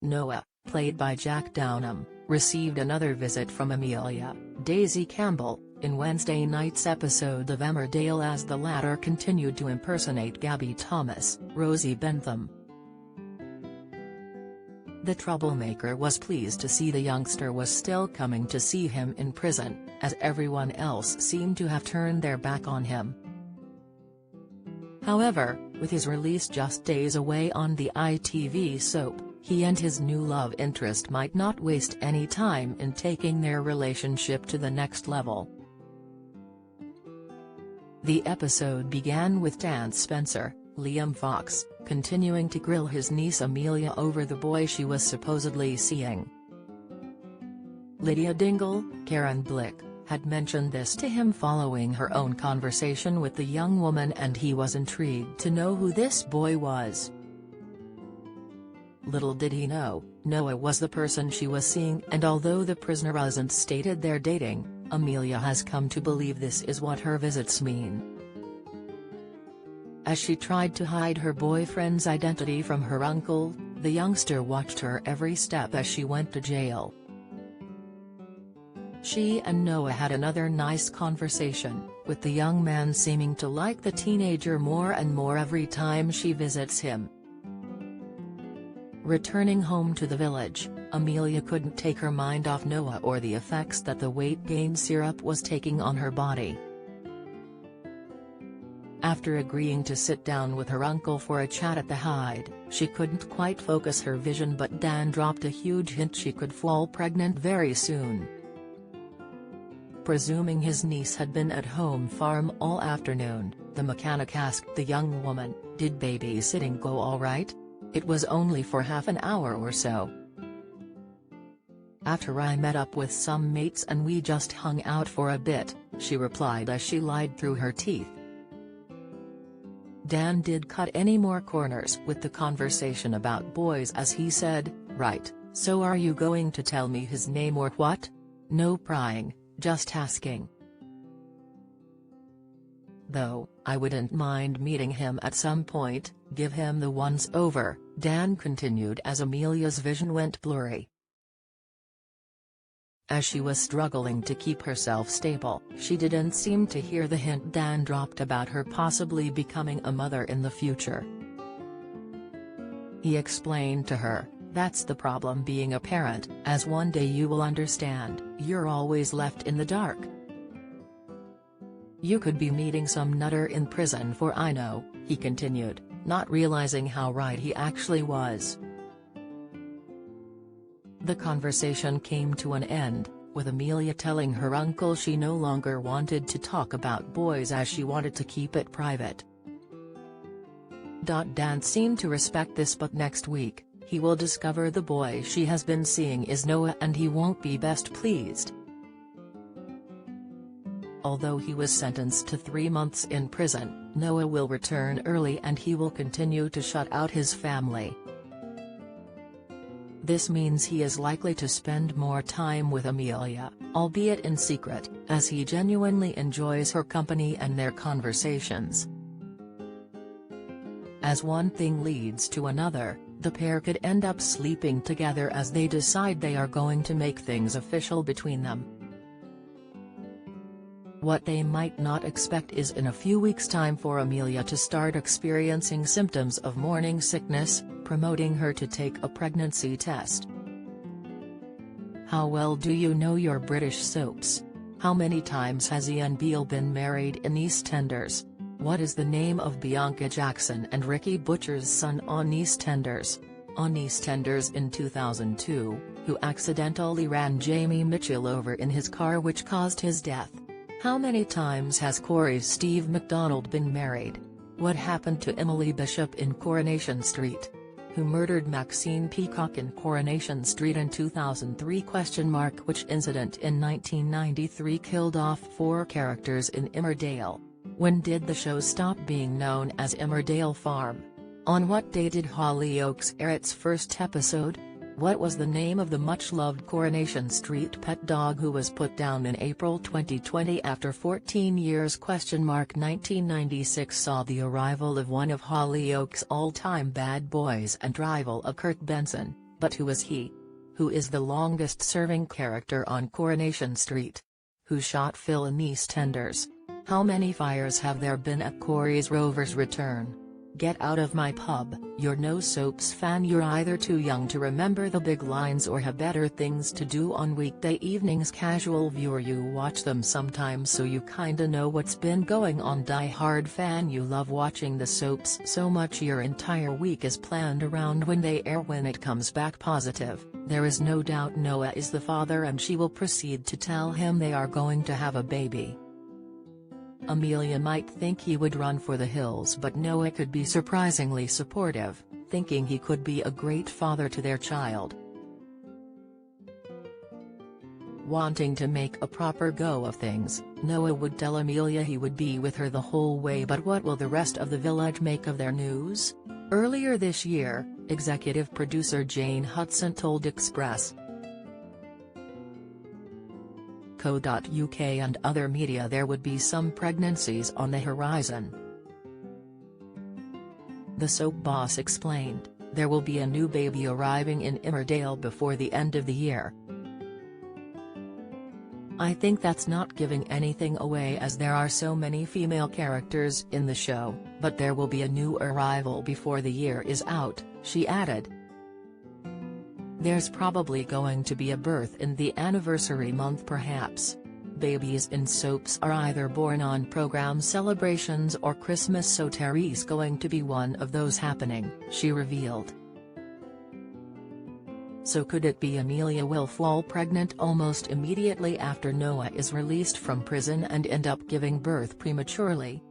Noah, played by Jack Downham, received another visit from Amelia, Daisy Campbell, in Wednesday night's episode of Emmerdale as the latter continued to impersonate Gabby Thomas, Rosie Bentham. The troublemaker was pleased to see the youngster was still coming to see him in prison, as everyone else seemed to have turned their back on him. However, with his release just days away on the ITV soap, he and his new love interest might not waste any time in taking their relationship to the next level. The episode began with Dan Spencer, Liam Fox, continuing to grill his niece Amelia over the boy she was supposedly seeing. Lydia Dingle, Karen Blick, had mentioned this to him following her own conversation with the young woman, and he was intrigued to know who this boy was. Little did he know, Noah was the person she was seeing, and although the prisoner hasn't stated they're dating, Amelia has come to believe this is what her visits mean. As she tried to hide her boyfriend's identity from her uncle, the youngster watched her every step as she went to jail. She and Noah had another nice conversation, with the young man seeming to like the teenager more and more every time she visits him. Returning home to the village, Amelia couldn't take her mind off Noah or the effects that the weight gain syrup was taking on her body. After agreeing to sit down with her uncle for a chat at the Hyde, she couldn't quite focus her vision, but Dan dropped a huge hint she could fall pregnant very soon. Presuming his niece had been at home farm all afternoon, the mechanic asked the young woman, "Did babysitting go all right? It was only for half an hour or so. After I met up with some mates and we just hung out for a bit," she replied as she lied through her teeth. Dan did cut any more corners with the conversation about boys as he said, "Right, so are you going to tell me his name or what? No prying, just asking. Though, I wouldn't mind meeting him at some point, give him the once-over," Dan continued as Amelia's vision went blurry. As she was struggling to keep herself stable, she didn't seem to hear the hint Dan dropped about her possibly becoming a mother in the future. He explained to her, "That's the problem being a parent, as one day you will understand, you're always left in the dark. You could be meeting some nutter in prison for I know," he continued, not realizing how right he actually was. The conversation came to an end, with Amelia telling her uncle she no longer wanted to talk about boys as she wanted to keep it private. Dan seemed to respect this, but next week, he will discover the boy she has been seeing is Noah and he won't be best pleased. Although he was sentenced to 3 months in prison, Noah will return early and he will continue to shut out his family. This means he is likely to spend more time with Amelia, albeit in secret, as he genuinely enjoys her company and their conversations. As one thing leads to another, the pair could end up sleeping together as they decide they are going to make things official between them. What they might not expect is in a few weeks' time for Amelia to start experiencing symptoms of morning sickness, promoting her to take a pregnancy test. How well do you know your British soaps? How many times has Ian Beale been married in EastEnders? What is the name of Bianca Jackson and Ricky Butcher's son on EastEnders? On EastEnders in 2002, who accidentally ran Jamie Mitchell over in his car which caused his death? How many times has Corey's Steve MacDonald been married? What happened to Emily Bishop in Coronation Street? Who murdered Maxine Peacock in Coronation Street in 2003? Which incident in 1993 killed off 4 characters in Emmerdale? When did the show stop being known as Emmerdale Farm? On what day did Hollyoaks air its first episode? What was the name of the much-loved Coronation Street pet dog who was put down in April 2020 after 14 years? 1996 saw the arrival of one of Hollyoaks' all-time bad boys and rival of Kurt Benson, But who is he? Who is the longest-serving character on Coronation Street? Who shot Phil in EastEnders? How many fires have there been at Corey's Rover's return? Get out of my pub, you're no soaps fan. You're either too young to remember the big lines or have better things to do on weekday evenings. Casual viewer, you watch them sometimes so you kinda know what's been going on. Die-hard fan, you love watching the soaps so much your entire week is planned around when they air. When it comes back positive, there is no doubt Noah is the father and she will proceed to tell him they are going to have a baby. Amelia might think he would run for the hills, but Noah could be surprisingly supportive, thinking he could be a great father to their child. Wanting to make a proper go of things, Noah would tell Amelia he would be with her the whole way. But what will the rest of the village make of their news? Earlier this year, executive producer Jane Hudson told Express. .co.uk and other media there would be some pregnancies on the horizon. The soap boss explained, there will be a new baby arriving in Emmerdale before the end of the year. I think that's not giving anything away as there are so many female characters in the show, but there will be a new arrival before the year is out, she added. There's probably going to be a birth in the anniversary month perhaps. Babies in soaps are either born on program celebrations or Christmas, so Terry's going to be one of those happening, she revealed. So could it be Amelia will fall pregnant almost immediately after Noah is released from prison and end up giving birth prematurely?